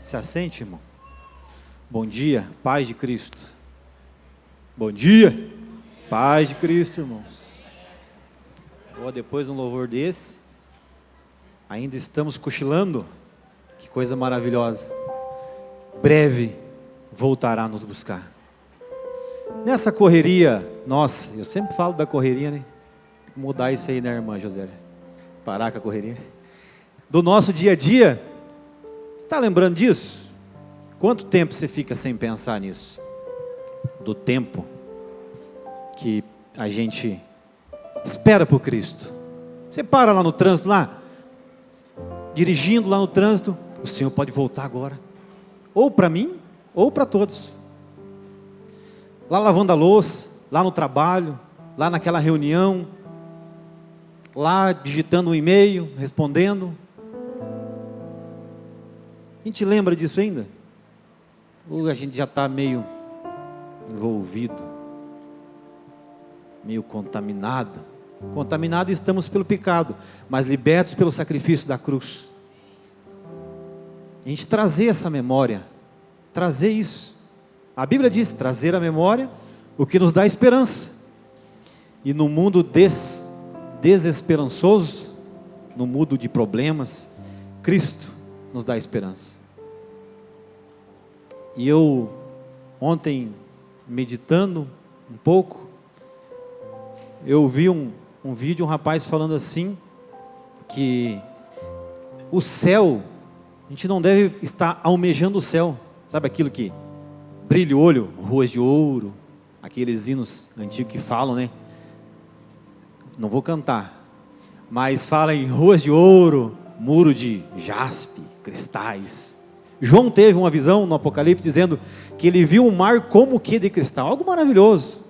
Se assente, irmão. Bom dia, paz de Cristo. Bom dia, paz de Cristo, irmãos. Depois de um louvor desse, ainda estamos cochilando. Que coisa maravilhosa. Breve voltará a nos buscar. Nessa correria, nossa, eu sempre falo da correria, né? Tem que mudar isso aí, né, irmã Josélia? Parar com a correria. Do nosso dia a dia. Você está lembrando disso? Quanto tempo você fica sem pensar nisso? Do tempo que a gente espera por Cristo. Você para lá no trânsito, dirigindo lá no trânsito, o Senhor pode voltar agora. Ou para mim, ou para todos. Lá lavando a louça, lá no trabalho, lá naquela reunião, lá digitando um e-mail, respondendo. A gente lembra disso ainda? Ou a gente já está meio envolvido, meio contaminado? Contaminados estamos pelo pecado, mas libertos pelo sacrifício da cruz. A gente trazer essa memória, trazer isso. A Bíblia diz, trazer à memória o que nos dá esperança. E no mundo desesperançoso, no mundo de problemas, Cristo nos dá esperança. E eu, ontem, meditando um pouco, eu vi um vídeo, um rapaz falando assim, que o céu, a gente não deve estar almejando o céu. Sabe aquilo que brilha o olho, ruas de ouro, aqueles hinos antigos que falam, né? Não vou cantar, mas fala em ruas de ouro, muro de jaspe, cristais. João teve uma visão no Apocalipse dizendo que ele viu um mar como que de cristal, algo maravilhoso,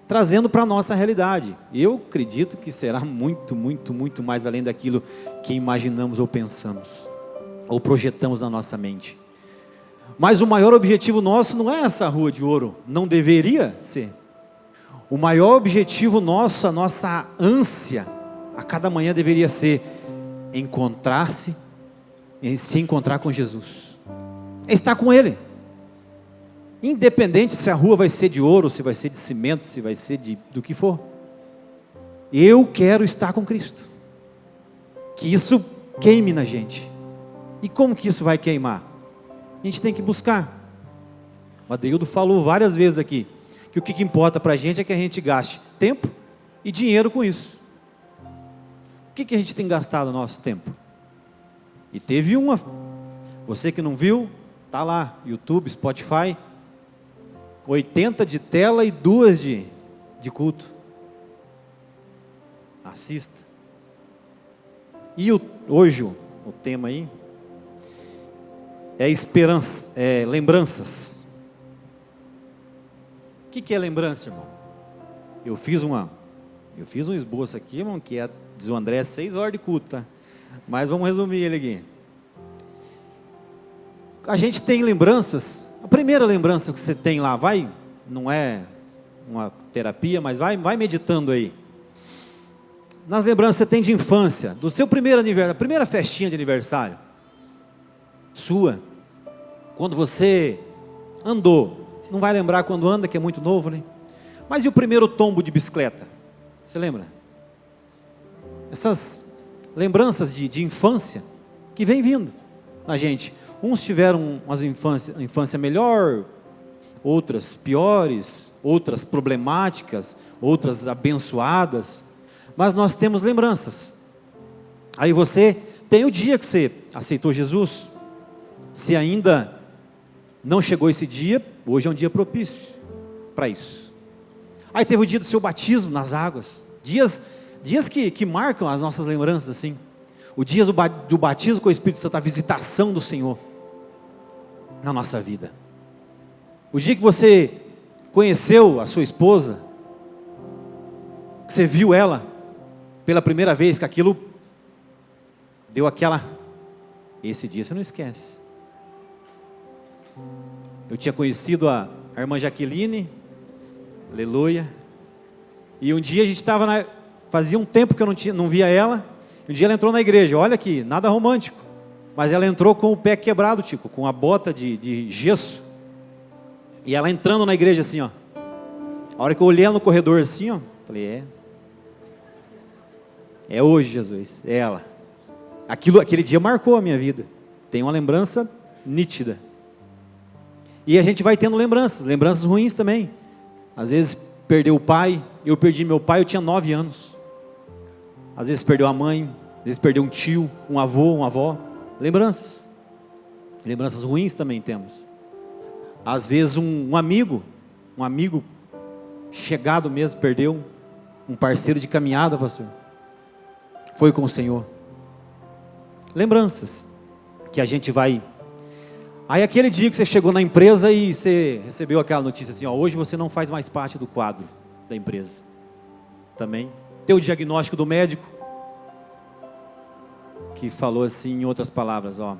trazendo para a nossa realidade. Eu acredito que será muito, muito, muito mais além daquilo que imaginamos ou pensamos, ou projetamos na nossa mente. Mas o maior objetivo nosso não é essa rua de ouro, não deveria ser. O maior objetivo nosso, a nossa ânsia, a cada manhã deveria ser se encontrar com Jesus, estar com Ele, independente se a rua vai ser de ouro, se vai ser de cimento, se vai ser do que for. Eu quero estar com Cristo, que isso queime na gente. E como que isso vai queimar? A gente tem que buscar. O Adeildo falou várias vezes aqui, que o que importa para a gente é que a gente gaste tempo e dinheiro com isso. O que a gente tem gastado o nosso tempo? E teve você que não viu, tá lá, YouTube, Spotify, 80 de tela e 2 de culto. Assista. E hoje o tema aí é esperança, lembranças. O que é lembrança, irmão? Eu fiz um esboço aqui, irmão, que diz o André, 6 horas de culto, tá? Mas vamos resumir ele aqui. A gente tem lembranças. A primeira lembrança que você tem lá, não é uma terapia, mas vai meditando aí. Nas lembranças que você tem de infância, do seu primeiro aniversário, a primeira festinha de aniversário sua, quando você andou, não vai lembrar quando anda, que é muito novo, né? Mas e o primeiro tombo de bicicleta? Você lembra? Essas lembranças de infância que vem vindo na gente. Uns tiveram uma infância melhor, outras piores, outras problemáticas, outras abençoadas, mas nós temos lembranças. Aí você tem o dia que você aceitou Jesus. Se ainda não chegou esse dia, hoje é um dia propício para isso. Aí teve o dia do seu batismo nas águas, dias que marcam as nossas lembranças assim. O dia do batismo com o Espírito Santo, a visitação do Senhor na nossa vida. O dia que você conheceu a sua esposa, que você viu ela pela primeira vez, que aquilo deu esse dia você não esquece. Eu tinha conhecido a irmã Jaqueline, aleluia, e um dia a gente estava fazia um tempo que eu não via ela. Um dia ela entrou na igreja, olha aqui, nada romântico, Mas ela entrou com o pé quebrado, Tico, com a bota de gesso. E ela entrando na igreja assim, ó. A hora que eu olhei ela no corredor assim, ó, falei, é hoje, Jesus, é ela. Aquele dia marcou a minha vida. Tem uma lembrança nítida. E a gente vai tendo lembranças ruins também. Às vezes perdeu o pai, eu perdi meu pai, eu tinha 9 anos. Às vezes perdeu a mãe, às vezes perdeu um tio, um avô, uma avó. Lembranças ruins também temos. Às vezes um amigo chegado mesmo, perdeu um parceiro de caminhada, pastor. Foi com o Senhor. Lembranças que a gente vai. Aí aquele dia que você chegou na empresa e você recebeu aquela notícia assim, ó, hoje você não faz mais parte do quadro da empresa. Também. Teu diagnóstico do médico, que falou assim, em outras palavras, ó.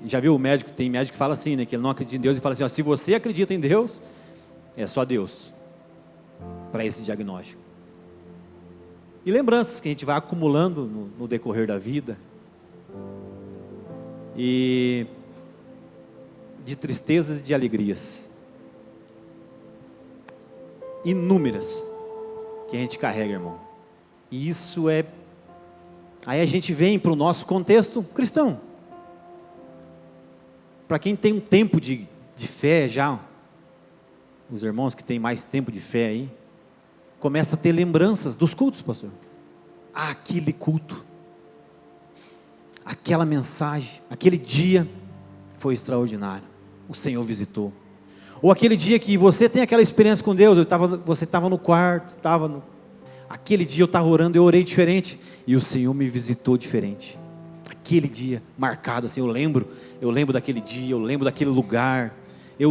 Já viu o médico? Tem médico que fala assim, né? Que ele não acredita em Deus e fala assim, ó, se você acredita em Deus, é só Deus para esse diagnóstico. E lembranças que a gente vai acumulando no decorrer da vida. E de tristezas e de alegrias. Inúmeras que a gente carrega, irmão. E isso é... Aí a gente vem para o nosso contexto cristão. Para quem tem um tempo de fé já, os irmãos que têm mais tempo de fé aí, começa a ter lembranças dos cultos, pastor. Aquele culto, aquela mensagem, aquele dia foi extraordinário. O Senhor visitou. Ou aquele dia que você tem aquela experiência com Deus, você estava no quarto, aquele dia eu estava orando, eu orei diferente, e o Senhor me visitou diferente. Aquele dia marcado assim, eu lembro daquele dia, eu lembro daquele lugar, eu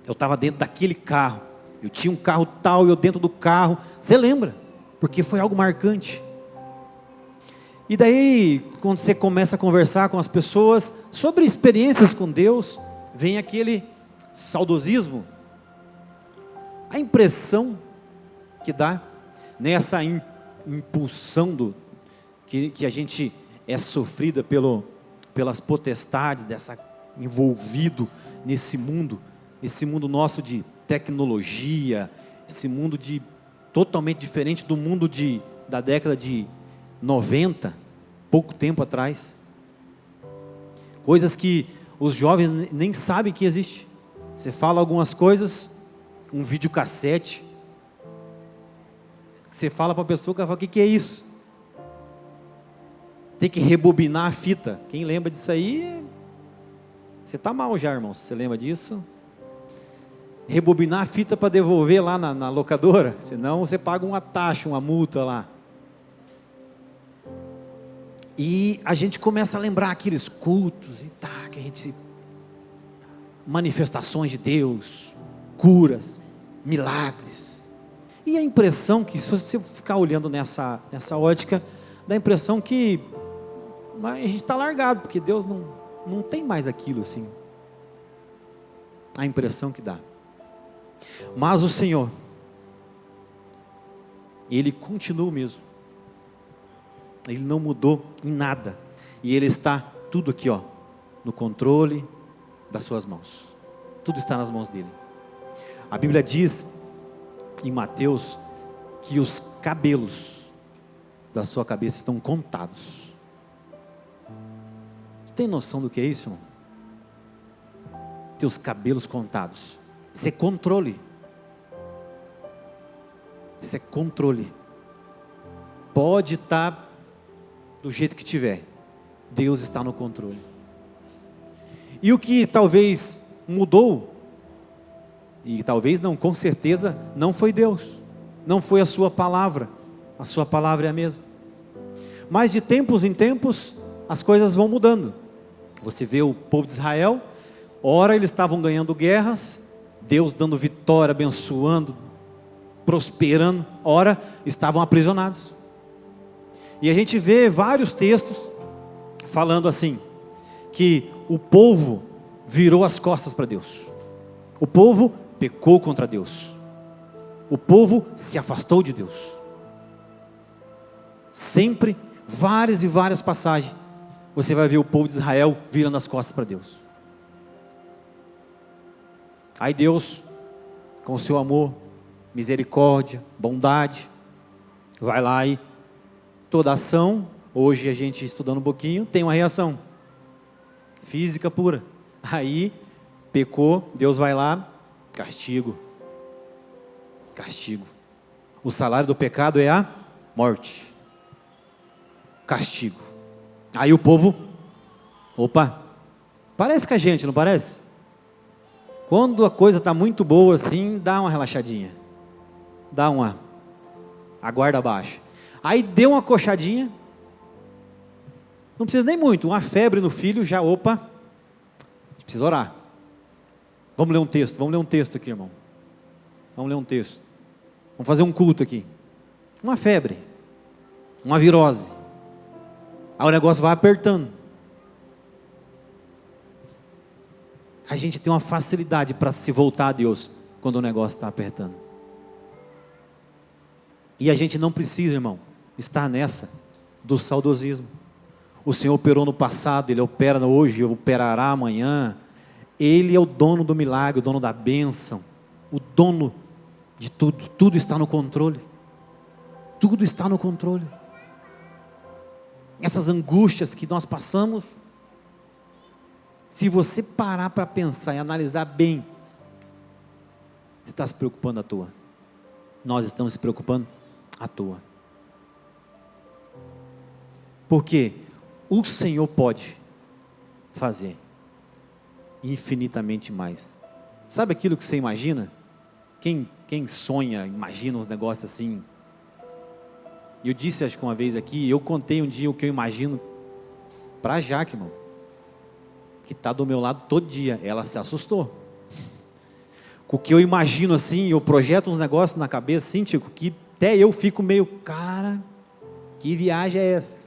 estava dentro daquele carro, eu tinha um carro tal, eu dentro do carro, você lembra, porque foi algo marcante. E daí, quando você começa a conversar com as pessoas sobre experiências com Deus, vem aquele saudosismo, a impressão que dá nessa impulsão que a gente é sofrida pelas potestades, envolvido nesse mundo nosso de tecnologia, esse mundo totalmente diferente do mundo da década de 90, pouco tempo atrás. Coisas que os jovens nem sabem que existe. Você fala algumas coisas, um videocassete, você fala para a pessoa, que ela fala, o que é isso? Tem que rebobinar a fita. Quem lembra disso aí, você está mal já, irmão, se você lembra disso. Rebobinar a fita para devolver lá na locadora, senão você paga uma taxa, uma multa lá. E a gente começa a lembrar aqueles cultos e que a gente... manifestações de Deus, curas, milagres. E a impressão que, se você ficar olhando nessa ótica, dá a impressão que a gente está largado, porque Deus não tem mais aquilo assim. A impressão que dá. Mas o Senhor, Ele continua o mesmo. Ele não mudou em nada. E Ele está tudo aqui, ó, no controle das suas mãos. Tudo está nas mãos dele. A Bíblia diz em Mateus que os cabelos da sua cabeça estão contados. Você tem noção do que é isso, irmão? Teus cabelos contados. Isso é controle. Isso é controle. Pode estar do jeito que tiver, Deus está no controle. E o que talvez mudou, e talvez não, com certeza não foi Deus, não foi a sua palavra é a mesma. Mas de tempos em tempos as coisas vão mudando. Você vê o povo de Israel, ora eles estavam ganhando guerras, Deus dando vitória, abençoando, prosperando, ora estavam aprisionados. E a gente vê vários textos falando assim, que o povo virou as costas para Deus. O povo pecou contra Deus. O povo se afastou de Deus. Sempre, várias e várias passagens, você vai ver o povo de Israel virando as costas para Deus. Aí Deus, com o seu amor, misericórdia, bondade, vai lá e toda ação, hoje a gente estudando um pouquinho, tem uma reação física pura. Aí pecou, Deus vai lá, castigo. O salário do pecado é a morte. Castigo. Aí o povo, opa, parece com a gente, não parece? Quando a coisa está muito boa assim, dá uma relaxadinha, dá uma, a guarda baixa. Aí deu uma coxadinha, não precisa nem muito, uma febre no filho, já, opa, a gente precisa orar. Vamos ler um texto aqui, irmão. Vamos ler um texto. Vamos fazer um culto aqui. Uma febre, uma virose. Aí o negócio vai apertando. A gente tem uma facilidade para se voltar a Deus quando o negócio está apertando. E a gente não precisa, irmão, estar nessa do saudosismo. O Senhor operou no passado, Ele opera hoje, operará amanhã. Ele é o dono do milagre, o dono da bênção, o dono de tudo. Tudo está no controle. Tudo está no controle. Essas angústias que nós passamos, se você parar para pensar e analisar bem, você está se preocupando à toa. Nós estamos se preocupando à toa. Porque o Senhor pode fazer infinitamente mais. Sabe aquilo que você imagina? Quem sonha, imagina uns negócios assim. Eu disse, acho que uma vez aqui, eu contei um dia o que eu imagino para a Jaque, irmão, que está do meu lado todo dia. Ela se assustou. Com o que eu imagino assim, eu projeto uns negócios na cabeça assim, Tico, que até eu fico meio, cara, que viagem é essa?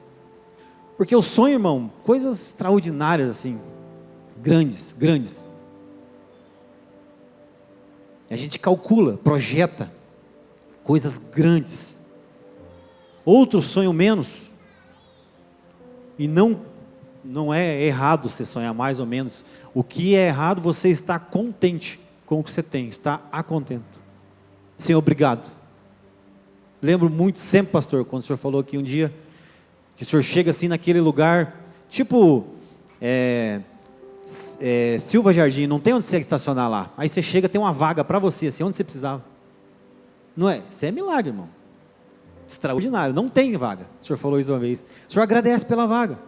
Porque eu sonho, irmão, coisas extraordinárias assim, grandes. A gente calcula, projeta coisas grandes. Outros sonham menos. E não é errado você sonhar mais ou menos. O que é errado, você está contente com o que você tem, está acontento. Senhor, obrigado. Lembro muito sempre, pastor, quando o senhor falou aqui um dia, que o senhor chega assim naquele lugar, tipo Silva Jardim, não tem onde você estacionar lá. Aí você chega, tem uma vaga para você, assim, onde você precisava. Não é? Isso é milagre, irmão. Extraordinário, não tem vaga. O senhor falou isso uma vez. O senhor agradece pela vaga.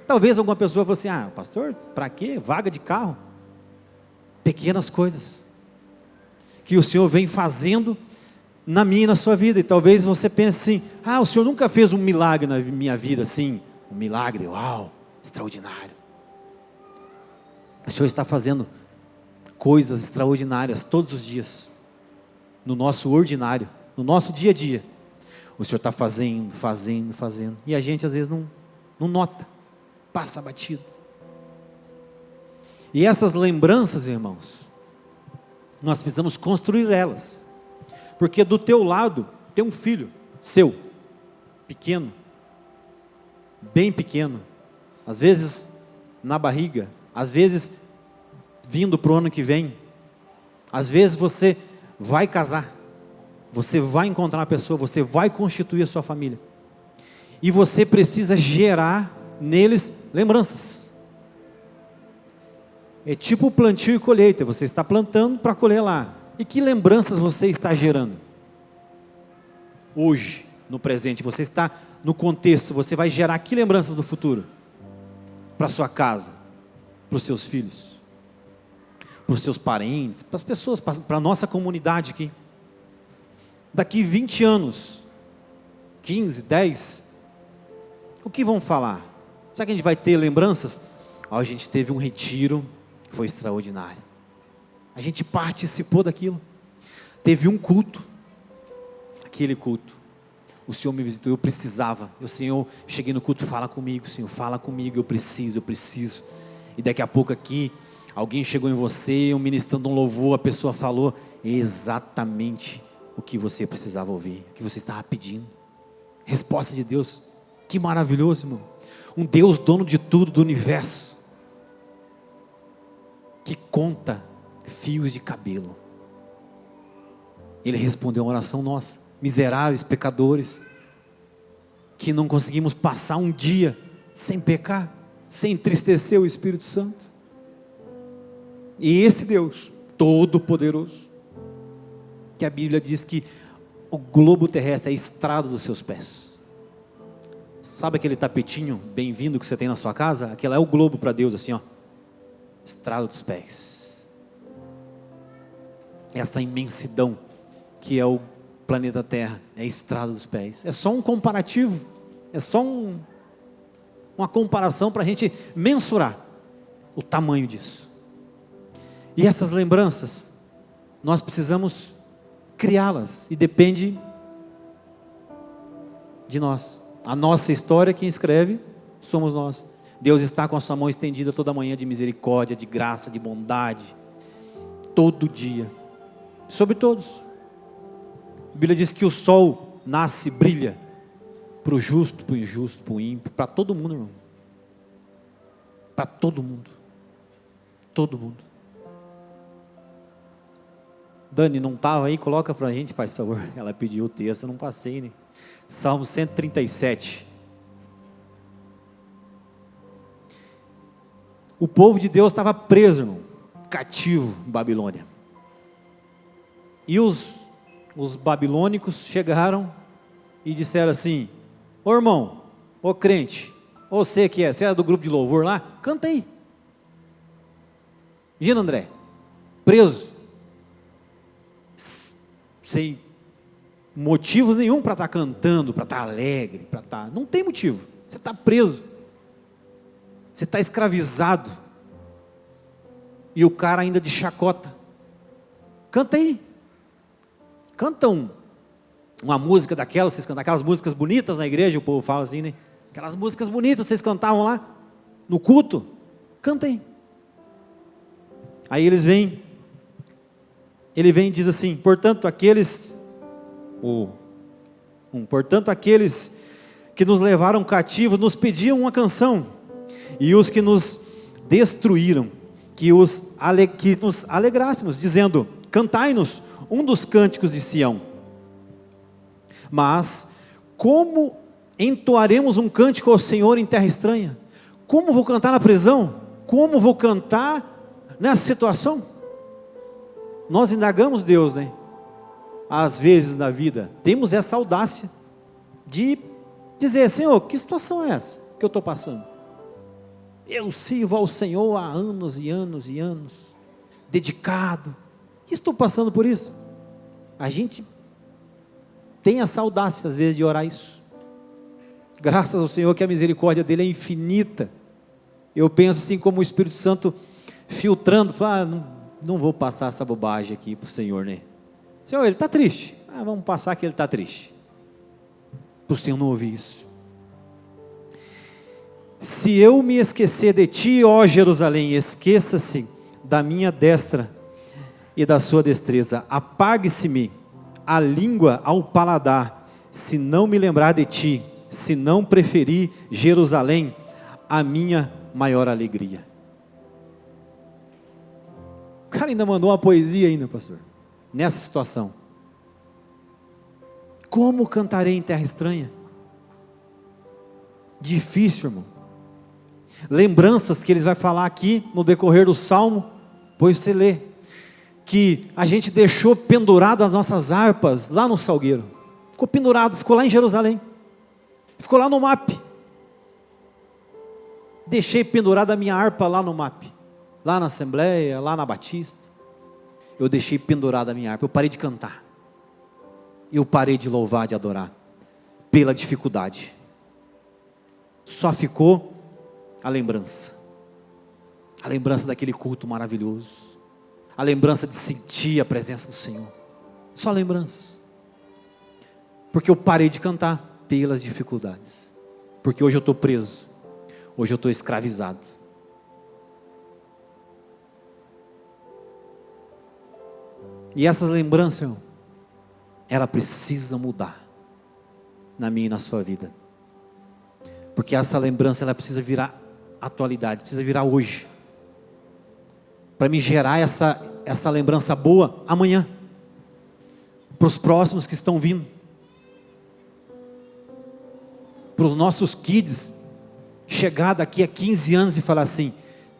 Talvez alguma pessoa falou assim, pastor, para quê? Vaga de carro? Pequenas coisas que o Senhor vem fazendo na minha e na sua vida. E talvez você pense assim, o Senhor nunca fez um milagre na minha vida assim, um milagre, uau, extraordinário. O Senhor está fazendo coisas extraordinárias todos os dias, no nosso ordinário, no nosso dia a dia. O Senhor está fazendo, e a gente às vezes não nota, passa batido. E essas lembranças, irmãos, nós precisamos construir elas, porque do teu lado tem um filho seu, pequeno, bem pequeno, às vezes na barriga, às vezes vindo para o ano que vem, às vezes você vai casar, você vai encontrar uma pessoa, você vai constituir a sua família, e você precisa gerar neles lembranças. É tipo plantio e colheita, você está plantando para colher lá. E que lembranças você está gerando? Hoje, no presente, você está no contexto, você vai gerar que lembranças do futuro? Para a sua casa, para os seus filhos, para os seus parentes, para as pessoas, para a nossa comunidade aqui. Daqui 20 anos, 15, 10, o que vão falar? Será que a gente vai ter lembranças? A gente teve um retiro, foi extraordinário. A gente participou daquilo. Teve um culto. Aquele culto. O Senhor me visitou, eu precisava. O Senhor, cheguei no culto, fala comigo, Senhor, fala comigo, eu preciso. E daqui a pouco aqui, alguém chegou em você, eu ministrando um louvor, a pessoa falou exatamente o que você precisava ouvir, o que você estava pedindo. Resposta de Deus. Que maravilhoso, irmão. Um Deus dono de tudo, do universo, que conta fios de cabelo. Ele respondeu a oração nossa, miseráveis, pecadores, que não conseguimos passar um dia sem pecar, sem entristecer o Espírito Santo. E esse Deus todo-poderoso, que a Bíblia diz que o globo terrestre é a estrada dos seus pés. Sabe aquele tapetinho bem-vindo que você tem na sua casa? Aquela é o globo para Deus, assim, ó, estrada dos pés. Essa imensidão que é o planeta Terra, é a estrada dos pés. É só um comparativo, é só uma comparação para a gente mensurar o tamanho disso. E essas lembranças, nós precisamos criá-las, e depende de nós. A nossa história, quem escreve, somos nós. Deus está com a sua mão estendida toda manhã, de misericórdia, de graça, de bondade, todo dia, sobre todos. A Bíblia diz que o sol nasce e brilha, para o justo, para o injusto, para o ímpio, para todo mundo, irmão. Para todo mundo. Todo mundo. Dani, não estava aí? Coloca para a gente, faz favor. Ela pediu o texto, eu não passei, né? Salmo 137. O povo de Deus estava preso, irmão, cativo em Babilônia. E os babilônicos chegaram e disseram assim: ô irmão, ô crente, você que você era do grupo de louvor lá, canta aí. Imagina, André, preso, sem motivo nenhum para estar cantando, para estar alegre, não tem motivo, você está preso, você está escravizado, e o cara ainda de chacota, canta aí, canta uma música daquelas, vocês cantam aquelas músicas bonitas na igreja, o povo fala assim, né? Aquelas músicas bonitas, vocês cantavam lá, no culto, canta aí. Aí ele vem e diz assim: portanto aqueles que nos levaram cativos nos pediam uma canção, e os que nos destruíram, que nos alegrássemos, dizendo: cantai-nos um dos cânticos de Sião. Mas como entoaremos um cântico ao Senhor em terra estranha? Como vou cantar na prisão? Como vou cantar nessa situação? Nós indagamos Deus, né? Às vezes na vida, temos essa audácia de dizer: Senhor, que situação é essa que eu estou passando? Eu sirvo ao Senhor há anos e anos e anos, dedicado, e estou passando por isso. A gente tem essa audácia às vezes de orar isso. Graças ao Senhor que a misericórdia dele é infinita. Eu penso assim, como o Espírito Santo filtrando, fala: não vou passar essa bobagem aqui para o Senhor, né? Senhor, ele está triste, vamos passar que ele está triste, para o Senhor não ouvir isso. Se eu me esquecer de ti, ó Jerusalém, esqueça-se da minha destra e da sua destreza, apague-se-me a língua ao paladar, se não me lembrar de ti, se não preferir Jerusalém, a minha maior alegria. O cara ainda mandou uma poesia ainda, pastor, nessa situação. Como cantarei em terra estranha? Difícil, irmão. Lembranças que eles vai falar aqui no decorrer do Salmo, pois você lê, que a gente deixou pendurado as nossas harpas lá no salgueiro, ficou pendurado, ficou lá em Jerusalém, ficou lá no MAP, deixei pendurada a minha harpa lá no MAP, lá na Assembleia, lá na Batista, eu deixei pendurada a minha harpa, eu parei de cantar, eu parei de louvar, de adorar, pela dificuldade, só ficou a lembrança daquele culto maravilhoso, a lembrança de sentir a presença do Senhor, só lembranças, porque eu parei de cantar pelas dificuldades, porque hoje eu estou preso, hoje eu estou escravizado. E essas lembranças, irmão, ela precisa mudar na minha e na sua vida. Porque essa lembrança, ela precisa virar atualidade, precisa virar hoje. Para me gerar essa lembrança boa amanhã. Para os próximos que estão vindo. Para os nossos kids, chegar daqui a 15 anos e falar assim,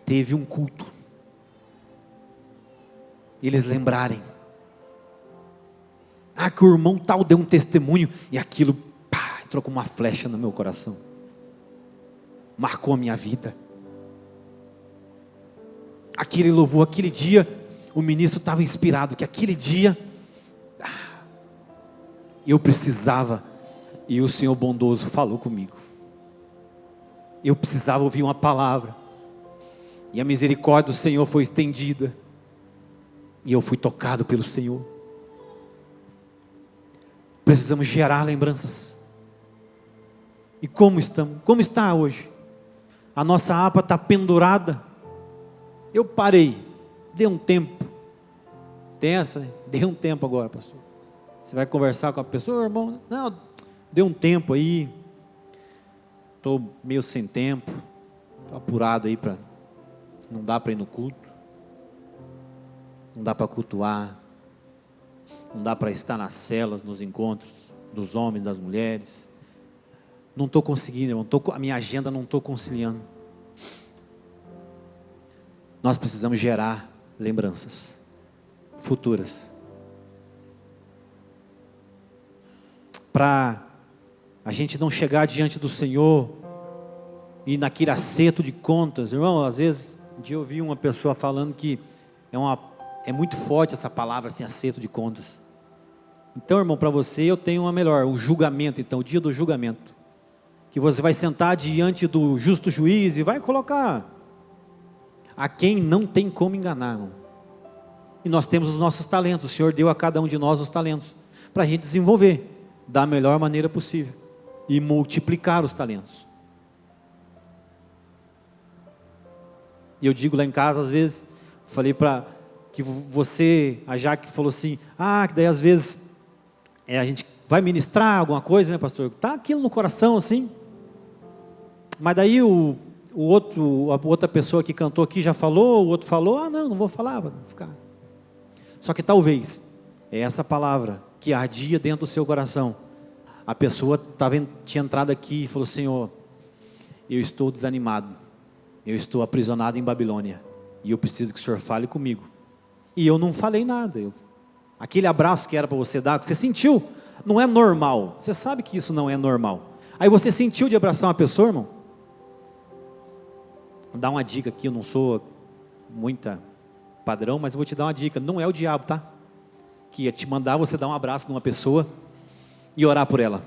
teve um culto. E eles lembrarem. Ah, que o irmão tal deu um testemunho, e aquilo, pá, entrou como uma flecha no meu coração. Marcou a minha vida. Aquele louvor, aquele dia, o ministro estava inspirado, que aquele dia, eu precisava, e o Senhor bondoso falou comigo. Eu precisava ouvir uma palavra, e a misericórdia do Senhor foi estendida, e eu fui tocado pelo Senhor. Precisamos gerar lembranças. E como estamos? Como está hoje? A nossa harpa está pendurada. Eu parei, dei um tempo. Tem essa, né? Dei um tempo agora, pastor. Você vai conversar com a pessoa, irmão? Não, deu um tempo aí. Estou meio sem tempo. Estou apurado aí não dá para ir no culto. Não dá para cultuar. Não dá para estar nas celas, nos encontros dos homens, das mulheres. Não estou conseguindo, irmão. A minha agenda não estou conciliando. Nós precisamos gerar lembranças futuras. Para a gente não chegar diante do Senhor e naquele acerto de contas. Irmão, às vezes, um dia eu ouvi uma pessoa falando que é muito forte essa palavra assim, acerto de contas. Então, irmão, para você eu tenho uma melhor, o julgamento, então, o dia do julgamento. Que você vai sentar diante do justo juiz e vai colocar a quem não tem como enganar, irmão. E nós temos os nossos talentos, o Senhor deu a cada um de nós os talentos, para a gente desenvolver da melhor maneira possível e multiplicar os talentos. E eu digo lá em casa, às vezes, falei para que você, a Jaque falou assim, que daí às vezes a gente vai ministrar alguma coisa, né, pastor? Tá aquilo no coração assim, mas daí a outra pessoa que cantou aqui já falou, o outro falou, não vou falar, vou ficar. Só que talvez, essa palavra que ardia dentro do seu coração, a pessoa tinha entrado aqui e falou, Senhor, eu estou desanimado, eu estou aprisionado em Babilônia, e eu preciso que o Senhor fale comigo. E eu não falei nada, aquele abraço que era para você dar, que você sentiu, não é normal, você sabe que isso não é normal. Aí você sentiu de abraçar uma pessoa, irmão? Vou dar uma dica aqui, eu não sou muita padrão, mas eu vou te dar uma dica, não é o diabo, tá? Que ia te mandar você dar um abraço numa pessoa e orar por ela,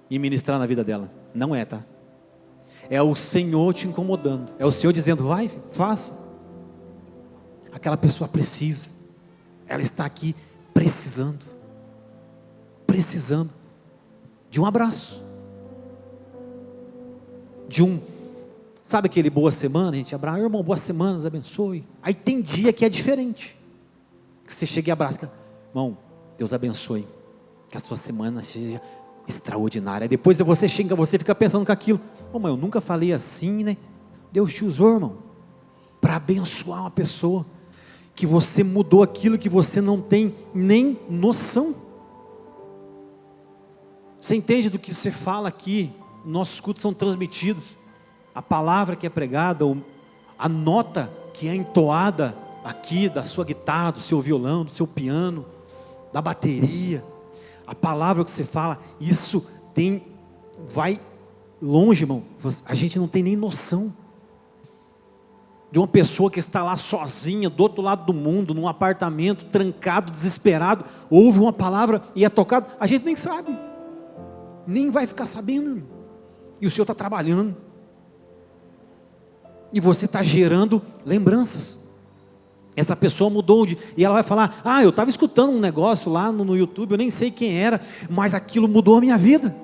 e ministrar na vida dela, não é, tá? É o Senhor te incomodando, é o Senhor dizendo, vai, faça. Aquela pessoa precisa, ela está aqui precisando de um abraço, sabe aquele boa semana, a gente abraça, irmão, boa semana, Deus abençoe. Aí tem dia que é diferente, que você chega e abraça, irmão, Deus abençoe, que a sua semana seja extraordinária. Aí depois você chega, você fica pensando com aquilo, mas eu nunca falei assim, né? Deus te usou, irmão, para abençoar uma pessoa, que você mudou aquilo que você não tem nem noção. Você entende do que você fala aqui? Nossos cultos são transmitidos, a palavra que é pregada, a nota que é entoada aqui da sua guitarra, do seu violão, do seu piano, da bateria, a palavra que você fala, isso vai longe, irmão. A gente não tem nem noção de uma pessoa que está lá sozinha, do outro lado do mundo, num apartamento, trancado, desesperado, ouve uma palavra e é tocado, a gente nem sabe, nem vai ficar sabendo, e o Senhor está trabalhando, e você está gerando lembranças. Essa pessoa mudou e ela vai falar, eu estava escutando um negócio lá no YouTube, eu nem sei quem era, mas aquilo mudou a minha vida,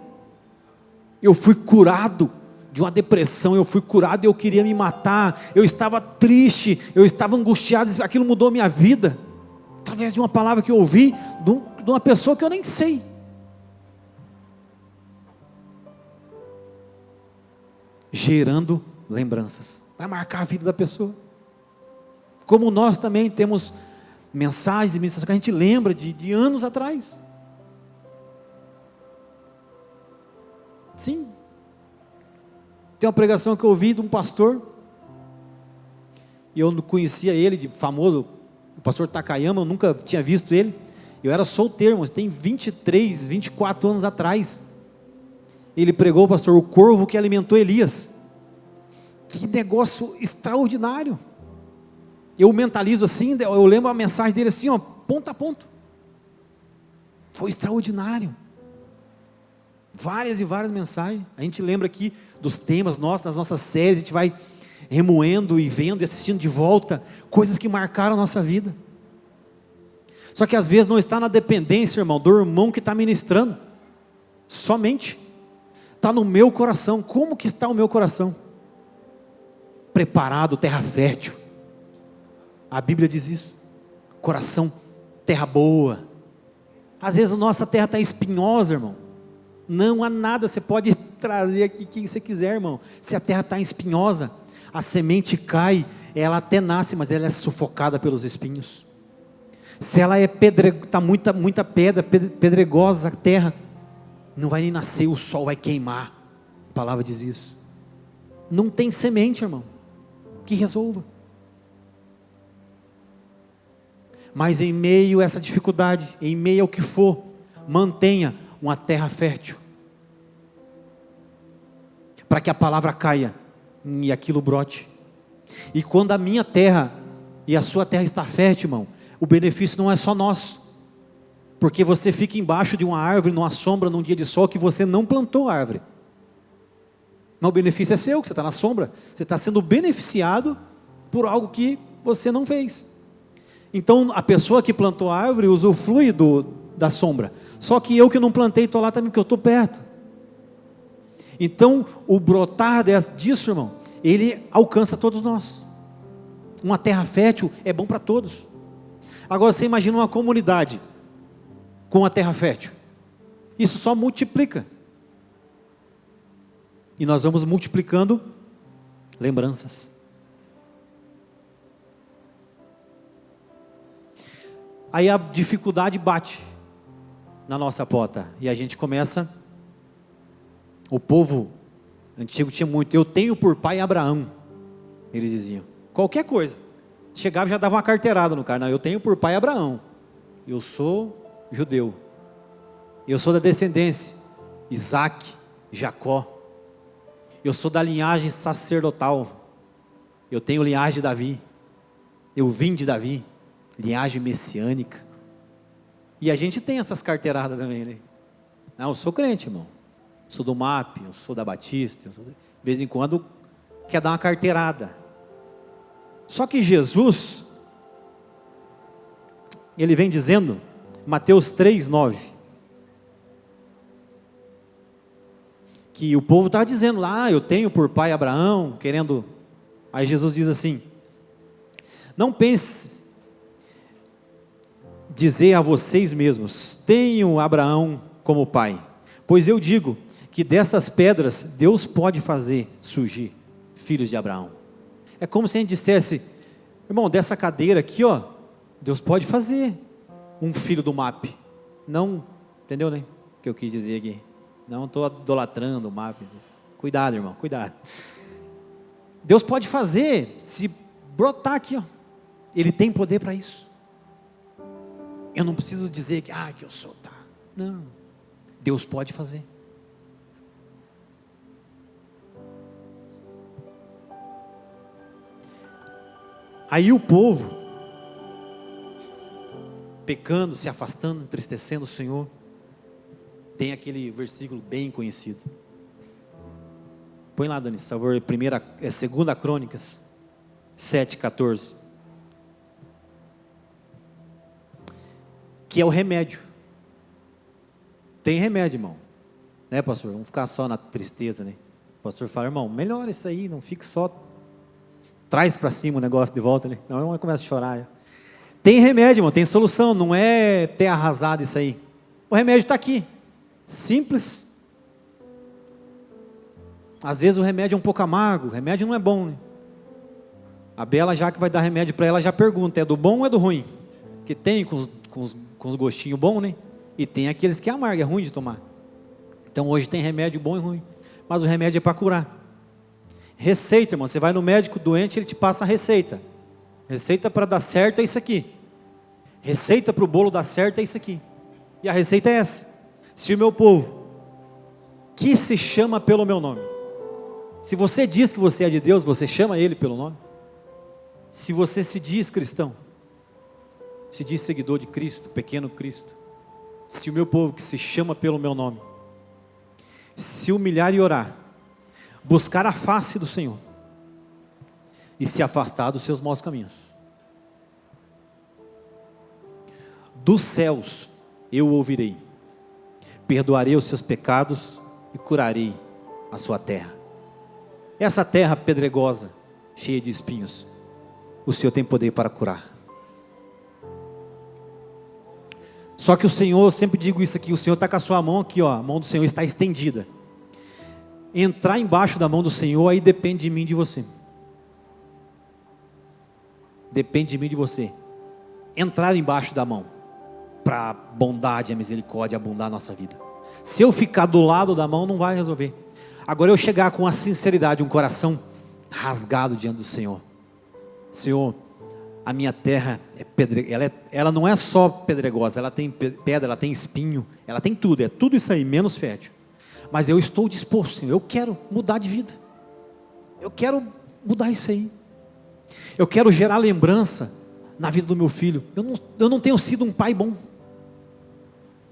eu fui curado de uma depressão, eu fui curado e eu queria me matar, eu estava triste, eu estava angustiado, aquilo mudou a minha vida, através de uma palavra que eu ouvi, de uma pessoa que eu nem sei. gerando lembranças. Vai marcar a vida da pessoa. Como nós também temos mensagens e mensagens que a gente lembra de anos atrás. Sim. Tem uma pregação que eu ouvi de um pastor, e eu não conhecia ele, de famoso, o pastor Takayama, eu nunca tinha visto ele. Eu era solteiro, mas tem 23, 24 anos atrás. Ele pregou, pastor, o corvo que alimentou Elias. Que negócio extraordinário. Eu mentalizo assim, eu lembro a mensagem dele assim, ó, ponto a ponto. Foi extraordinário. Várias e várias mensagens. A gente lembra aqui dos temas nossos, das nossas séries, a gente vai remoendo e vendo e assistindo de volta coisas que marcaram a nossa vida. Só que às vezes não está na dependência, irmão, do irmão que está ministrando. Somente. Está no meu coração. Como que está o meu coração? Preparado, terra fértil. A Bíblia diz isso. Coração, terra boa. Às vezes a nossa terra está espinhosa, irmão. Não há nada, você pode trazer aqui quem você quiser, irmão. Se a terra está espinhosa, a semente cai, ela até nasce, mas ela é sufocada pelos espinhos. Se ela está muita pedra, pedregosa a terra, não vai nem nascer, o sol vai queimar. A palavra diz isso. Não tem semente, irmão, que resolva. Mas em meio a essa dificuldade, em meio ao que for, mantenha uma terra fértil, para que a palavra caia e aquilo brote. E quando a minha terra e a sua terra está fértil, irmão, o benefício não é só nosso, porque você fica embaixo de uma árvore, numa sombra, num dia de sol, que você não plantou a árvore, mas o benefício é seu, que você está na sombra, você está sendo beneficiado por algo que você não fez. Então a pessoa que plantou a árvore usufrui da sombra, só que eu que não plantei estou lá também, porque eu estou perto. Então o brotar disso, irmão, ele alcança todos nós. Uma terra fértil é bom para todos. Agora você imagina uma comunidade com a terra fértil, isso só multiplica, e nós vamos multiplicando lembranças. Aí a dificuldade bate na nossa porta, e a gente começa, o povo antigo tinha muito, eu tenho por pai Abraão, eles diziam, qualquer coisa, chegava e já dava uma carteirada no cara, não, eu tenho por pai Abraão, eu sou judeu, eu sou da descendência, Isaac, Jacó, eu sou da linhagem sacerdotal, eu tenho linhagem de Davi, eu vim de Davi, linhagem messiânica, e a gente tem essas carteiradas também, né? Não, eu sou crente, irmão, sou do MAP, eu sou da Batista, de vez em quando quer dar uma carteirada. Só que Jesus, ele vem dizendo, Mateus 3:9, que o povo estava dizendo lá, eu tenho por pai Abraão, querendo, aí Jesus diz assim, não pense dizer a vocês mesmos, tenho Abraão como pai, pois eu digo que destas pedras Deus pode fazer surgir filhos de Abraão. É como se a gente dissesse, irmão, dessa cadeira aqui, ó, Deus pode fazer um filho do MAP. Não, entendeu, né? O que eu quis dizer aqui. Não estou idolatrando o MAP. Cuidado, irmão, cuidado. Deus pode fazer, se brotar aqui, ó. Ele tem poder para isso. Eu não preciso dizer que eu sou, tá. Não, Deus pode fazer. Aí o povo, pecando, se afastando, entristecendo o Senhor, tem aquele versículo bem conhecido. Põe lá, Dani, por favor, 2 Crônicas 7:14. Que é o remédio. Tem remédio, irmão. Né, pastor? Vamos ficar só na tristeza, né? O pastor fala, irmão, melhora isso aí, não fique só, traz para cima o negócio de volta, né? Não, eu começo a chorar. Tem remédio, irmão, tem solução, não é ter arrasado isso aí. O remédio está aqui. Simples. Às vezes o remédio é um pouco amargo, o remédio não é bom, né? A Bela, já que vai dar remédio para ela, já pergunta, é do bom ou é do ruim? Que tem com os gostinhos bons, né? E tem aqueles que é amargo, é ruim de tomar. Então hoje tem remédio bom e ruim, mas o remédio é para curar. Receita, irmão, você vai no médico doente, ele te passa a receita. Receita para dar certo é isso aqui. Receita para o bolo dar certo é isso aqui. E a receita é essa: se o meu povo, que se chama pelo meu nome, se você diz que você é de Deus, você chama Ele pelo nome. Se você se diz cristão, se diz seguidor de Cristo, pequeno Cristo, se o meu povo que se chama pelo meu nome, se humilhar e orar, buscar a face do Senhor, e se afastar dos seus maus caminhos, dos céus eu ouvirei, perdoarei os seus pecados e curarei a sua terra. Essa terra pedregosa, cheia de espinhos, o Senhor tem poder para curar. Só que o Senhor, eu sempre digo isso aqui, o Senhor está com a sua mão aqui, ó, a mão do Senhor está estendida. Entrar embaixo da mão do Senhor, aí depende de mim e de você. Depende de mim e de você. Entrar embaixo da mão, para a bondade e a misericórdia abundar na nossa vida. Se eu ficar do lado da mão, não vai resolver. Agora eu chegar com a sinceridade, um coração rasgado diante do Senhor. Senhor, a minha terra é ela não é só pedregosa, ela tem pedra, ela tem espinho, ela tem tudo, é tudo isso aí, menos fértil. Mas eu estou disposto, Senhor, eu quero mudar de vida. Eu quero mudar isso aí. Eu quero gerar lembrança na vida do meu filho. Eu não tenho sido um pai bom.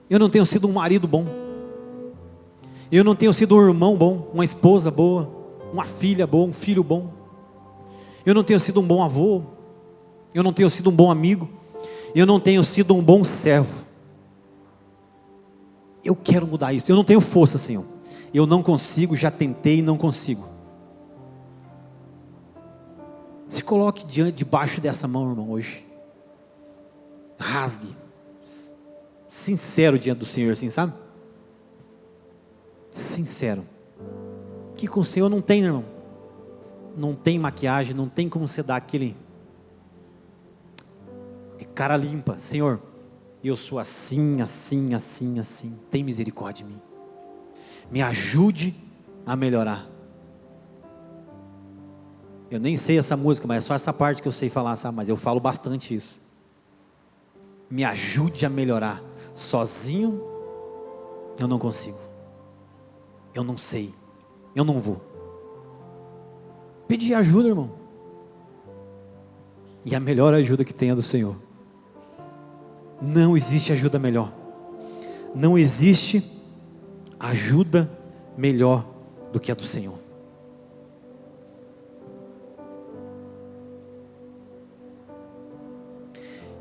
Eu não tenho sido um marido bom. Eu não tenho sido um irmão bom, uma esposa boa, uma filha boa, um filho bom. Eu não tenho sido um bom avô. Eu não tenho sido um bom amigo. Eu não tenho sido um bom servo. Eu quero mudar isso. Eu não tenho força, Senhor. Eu não consigo, já tentei e não consigo. Se coloque debaixo dessa mão, irmão, hoje. Rasgue. Sincero diante do Senhor, assim, sabe? Sincero. Que com o Senhor não tem, irmão. Não tem maquiagem, não tem como você dar aquele cara limpa. Senhor, eu sou assim, assim, assim, assim. Tem misericórdia de mim. Me ajude a melhorar. Eu nem sei essa música, mas é só essa parte que eu sei falar, sabe? Mas eu falo bastante isso. Me ajude a melhorar. Sozinho, eu não consigo. Eu não sei. Eu não vou. Pedir ajuda, irmão. E a melhor ajuda que tem é do Senhor. Não existe ajuda melhor. Não existe ajuda melhor do que a do Senhor.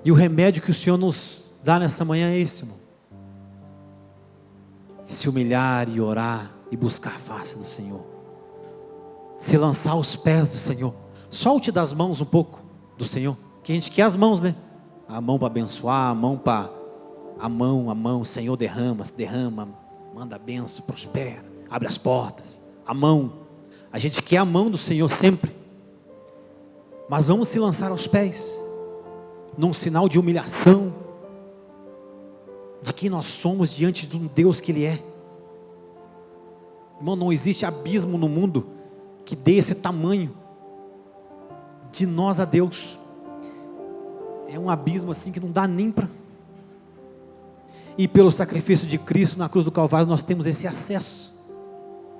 E o remédio que o Senhor nos dá nessa manhã é esse, irmão. Se humilhar e orar e buscar a face do Senhor. Se lançar aos pés do Senhor. Solte das mãos um pouco do Senhor. Que a gente quer as mãos, né? A mão para abençoar, a mão para... A mão, o Senhor derrama, manda a benção, prospera, abre as portas. A mão. A gente quer a mão do Senhor sempre. Mas vamos se lançar aos pés. Num sinal de humilhação, de quem nós somos diante de um Deus que Ele é. Irmão, não existe abismo no mundo que dê esse tamanho de nós a Deus. É um abismo assim que não dá nem para. E pelo sacrifício de Cristo na cruz do Calvário nós temos esse acesso.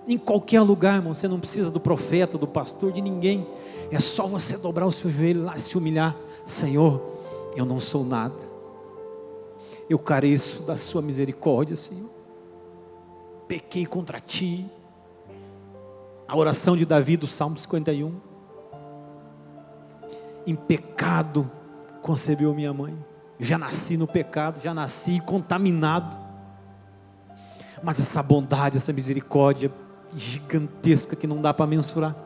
Em qualquer lugar, irmão, você não precisa do profeta, do pastor, de ninguém. É só você dobrar o seu joelho lá, se humilhar. Senhor, eu não sou nada. Eu careço da sua misericórdia, Senhor. Pequei contra ti. A oração de Davi do Salmo 51. Em pecado concebeu minha mãe. Já nasci no pecado, já nasci contaminado. Mas essa bondade, essa misericórdia gigantesca que não dá para mensurar,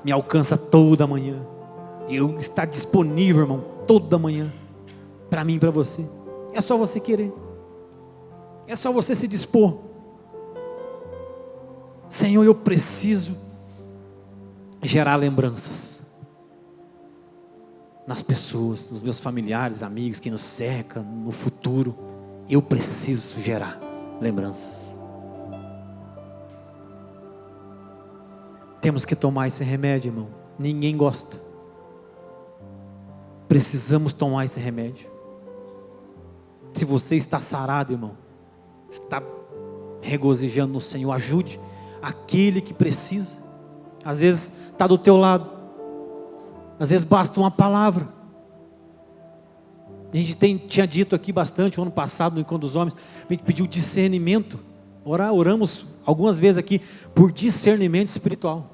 me alcança toda manhã. Eu está disponível, irmão, toda manhã, para mim e para você. É só você querer. É só você se dispor. Senhor, eu preciso gerar lembranças nas pessoas, nos meus familiares, amigos que nos cercam, no futuro. Eu preciso gerar lembranças. Temos que tomar esse remédio, irmão. Ninguém gosta. Precisamos tomar esse remédio. Se você está sarado, irmão, está regozijando no Senhor, ajude aquele que precisa. Às vezes está do teu lado, às vezes basta uma palavra. A gente tinha dito aqui bastante o ano passado no Encontro dos Homens, a gente pediu discernimento. Oramos algumas vezes aqui por discernimento espiritual,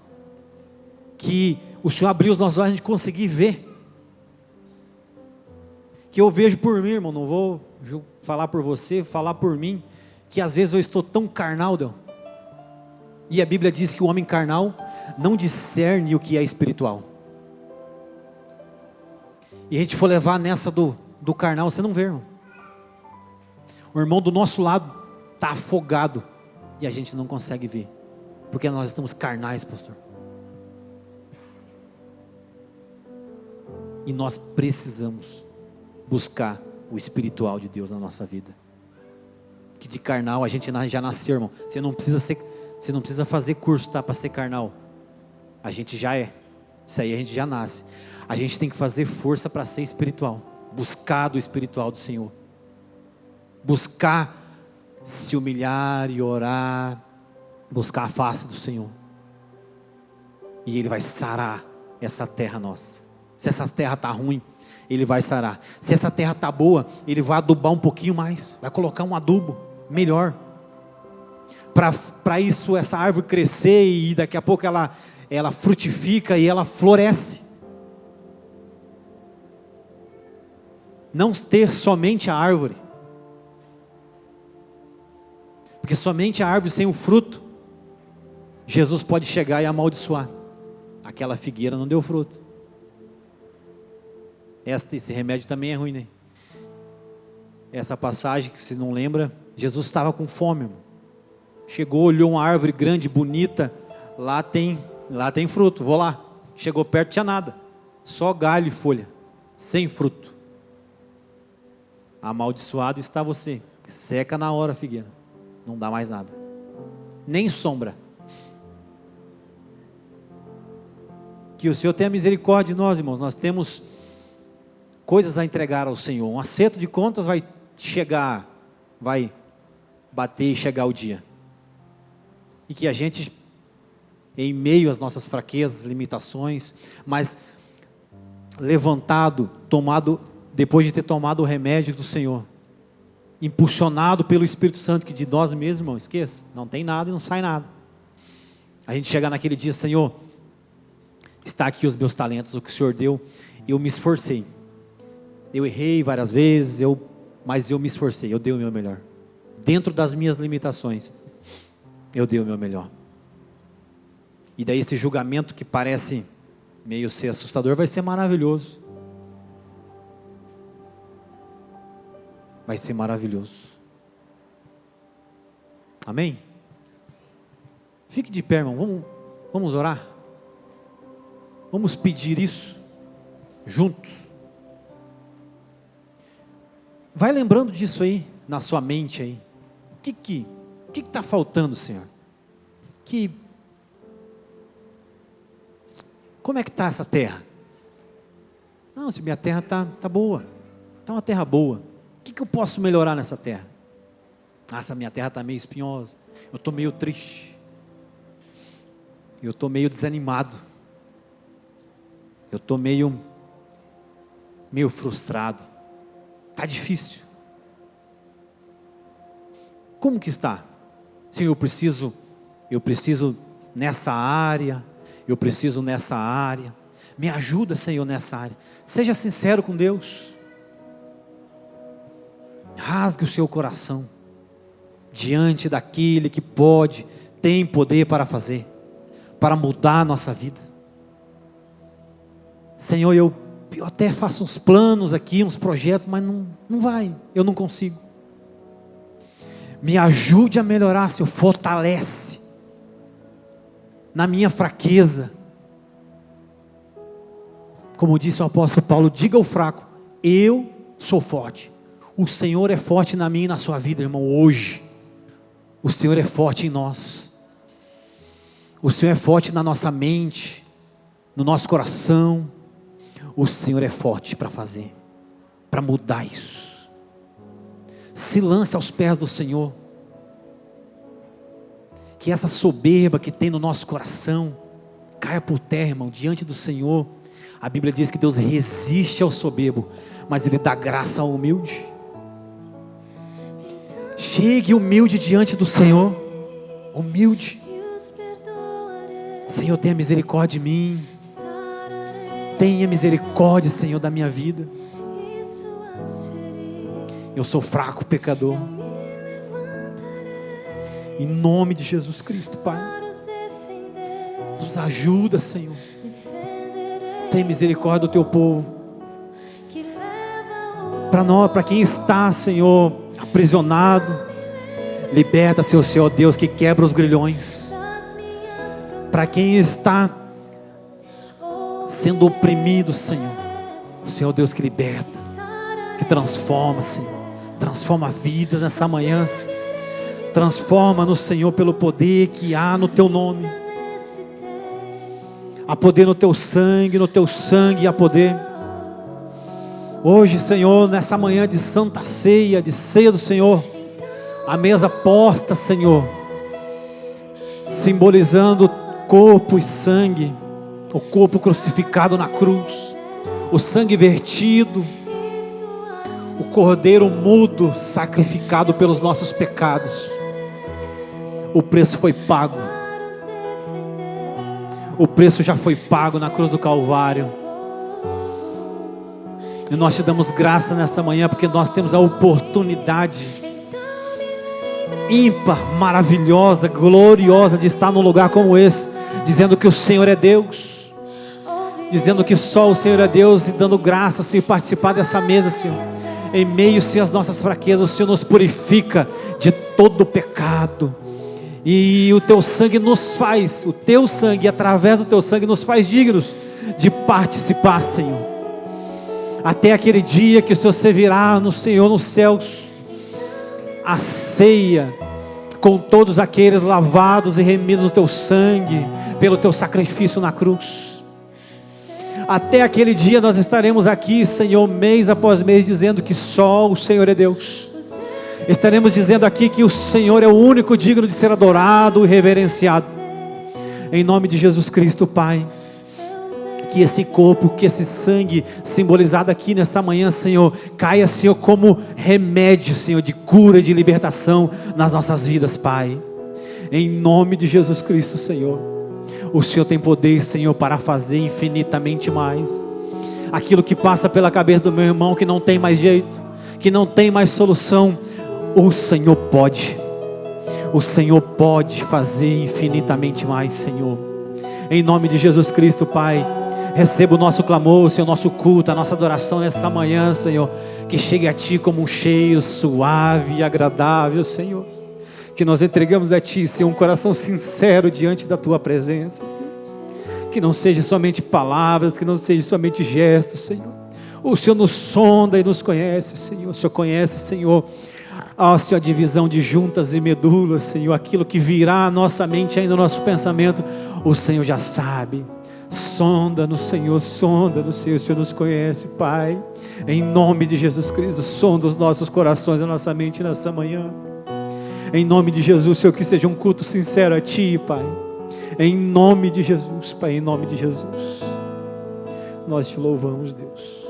que o Senhor abriu os nossos olhos, a gente conseguir ver, que eu vejo por mim, irmão, não vou falar por você, falar por mim, que às vezes eu estou tão carnal, Deus. E a Bíblia diz que o homem carnal não discerne o que é espiritual. E a gente for levar nessa do carnal, você não vê, irmão. O irmão do nosso lado está afogado e a gente não consegue ver, porque nós estamos carnais, pastor. E nós precisamos buscar o espiritual de Deus na nossa vida. Que de carnal a gente já nasceu, irmão. Você não precisa fazer curso, tá, para ser carnal. A gente já é. Isso aí a gente já nasce. A gente tem que fazer força para ser espiritual. Buscar do espiritual do Senhor. Buscar se humilhar e orar. Buscar a face do Senhor. E Ele vai sarar essa terra nossa. Se essa terra está ruim, Ele vai sarar. Se essa terra está boa, Ele vai adubar um pouquinho mais. Vai colocar um adubo melhor. Para isso, essa árvore crescer e daqui a pouco ela frutifica e ela floresce. Não ter somente a árvore. Porque somente a árvore sem o fruto, Jesus pode chegar e amaldiçoar. Aquela figueira não deu fruto. Esse remédio também é ruim, né? Essa passagem que se não lembra, Jesus estava com fome, irmão. Chegou, olhou uma árvore grande, bonita, lá tem fruto, vou lá. Chegou perto, tinha nada, só galho e folha, sem fruto. Amaldiçoado está você, seca na hora a figueira, não dá mais nada, nem sombra. Que o Senhor tenha misericórdia de nós, irmãos. Nós temos coisas a entregar ao Senhor. Um acerto de contas vai chegar, vai bater e chegar o dia. E que a gente, em meio às nossas fraquezas, limitações, mas levantado, depois de ter tomado o remédio do Senhor, impulsionado pelo Espírito Santo, que de nós mesmos, irmão, esqueça, não tem nada e não sai nada. A gente chegar naquele dia, Senhor, está aqui os meus talentos, o que o Senhor deu, eu me esforcei. Eu errei várias vezes, mas eu me esforcei, eu dei o meu melhor. Dentro das minhas limitações, eu dei o meu melhor. E daí esse julgamento que parece meio ser assustador, vai ser maravilhoso. Vai ser maravilhoso. Amém? Fique de pé, irmão, vamos orar. Vamos pedir isso juntos. Vai lembrando disso aí, na sua mente aí. O que está faltando, Senhor? Como é que está essa terra? Não, se minha terra está boa. Está uma terra boa. O que eu posso melhorar nessa terra? Essa minha terra está meio espinhosa. Eu estou meio triste. Eu estou meio desanimado. Eu estou meio frustrado. Está difícil. Como que está? Senhor, eu preciso nessa área, eu preciso nessa área. Me ajuda, Senhor, nessa área. Seja sincero com Deus. Rasgue o seu coração diante daquele que tem poder para fazer, para mudar a nossa vida. Senhor, eu até faço uns planos aqui, uns projetos, mas não vai, eu não consigo. Me ajude a melhorar, Senhor, fortalece. na minha fraqueza. Como disse o apóstolo Paulo, diga ao fraco, eu sou forte. O Senhor é forte na minha e na sua vida, irmão, hoje. O Senhor é forte em nós. O Senhor é forte na nossa mente, no nosso coração. O Senhor é forte para fazer, para mudar isso. Se lance aos pés do Senhor. Que essa soberba que tem no nosso coração caia por terra, irmão, diante do Senhor. A Bíblia diz que Deus resiste ao soberbo, mas Ele dá graça ao humilde. Chegue humilde diante do Senhor. Humilde. Senhor, tenha misericórdia de mim. Tenha misericórdia, Senhor, da minha vida. Eu sou fraco, pecador. Em nome de Jesus Cristo, Pai. Nos ajuda, Senhor. Tenha misericórdia do teu povo. Para nós, para quem está, Senhor, aprisionado, liberta, Senhor Deus, que quebra os grilhões. Para quem está sendo oprimido, Senhor, o Senhor Deus que liberta, que transforma, Senhor, transforma vidas nessa manhã, Senhor. Transforma-nos, Senhor, pelo poder que há no teu nome. Há poder no teu sangue há poder. Hoje, Senhor, nessa manhã de santa ceia, de ceia do Senhor, a mesa posta, Senhor, simbolizando corpo e sangue, o corpo crucificado na cruz, o sangue vertido, o cordeiro mudo sacrificado pelos nossos pecados. O preço foi pago. O preço já foi pago na cruz do Calvário. E nós te damos graça nessa manhã, porque nós temos a oportunidade ímpar, maravilhosa, gloriosa de estar num lugar como esse, dizendo que o Senhor é Deus, dizendo que só o Senhor é Deus, e dando graça, Senhor, participar dessa mesa, Senhor. Em meio, Senhor, às nossas fraquezas, o Senhor nos purifica de todo pecado. E o teu sangue nos faz, o teu sangue, através do teu sangue, nos faz dignos de participar, Senhor. Até aquele dia que o Senhor servirá no Senhor nos céus, a ceia com todos aqueles lavados e remidos no teu sangue, pelo teu sacrifício na cruz. Até aquele dia nós estaremos aqui, Senhor, mês após mês, dizendo que só o Senhor é Deus. Estaremos dizendo aqui que o Senhor é o único digno de ser adorado e reverenciado. Em nome de Jesus Cristo, Pai, que esse corpo, que esse sangue simbolizado aqui nessa manhã, Senhor, caia, Senhor, como remédio, Senhor, de cura e de libertação nas nossas vidas, Pai. Em nome de Jesus Cristo, Senhor. O Senhor tem poder, Senhor, para fazer infinitamente mais. Aquilo que passa pela cabeça do meu irmão, que não tem mais jeito, que não tem mais solução, o Senhor pode. O Senhor pode fazer infinitamente mais, Senhor. Em nome de Jesus Cristo, Pai, receba o nosso clamor, Senhor, nosso culto, a nossa adoração nessa manhã, Senhor. Que chegue a Ti como um cheiro suave e agradável, Senhor. Que nós entregamos a Ti, Senhor, um coração sincero diante da Tua presença, Senhor. Que não seja somente palavras, que não seja somente gestos, Senhor. O Senhor nos sonda e nos conhece, Senhor. O Senhor conhece, Senhor, Senhor, a divisão de juntas e medulas, Senhor. Aquilo que virá à nossa mente, ainda no nosso pensamento, o Senhor já sabe. Sonda-nos, Senhor, sonda-nos, Senhor. O Senhor nos conhece, Pai. Em nome de Jesus Cristo, sonda os nossos corações, a nossa mente nessa manhã. Em nome de Jesus, Senhor, que seja um culto sincero a Ti, Pai. Em nome de Jesus, Pai, em nome de Jesus. Nós te louvamos, Deus.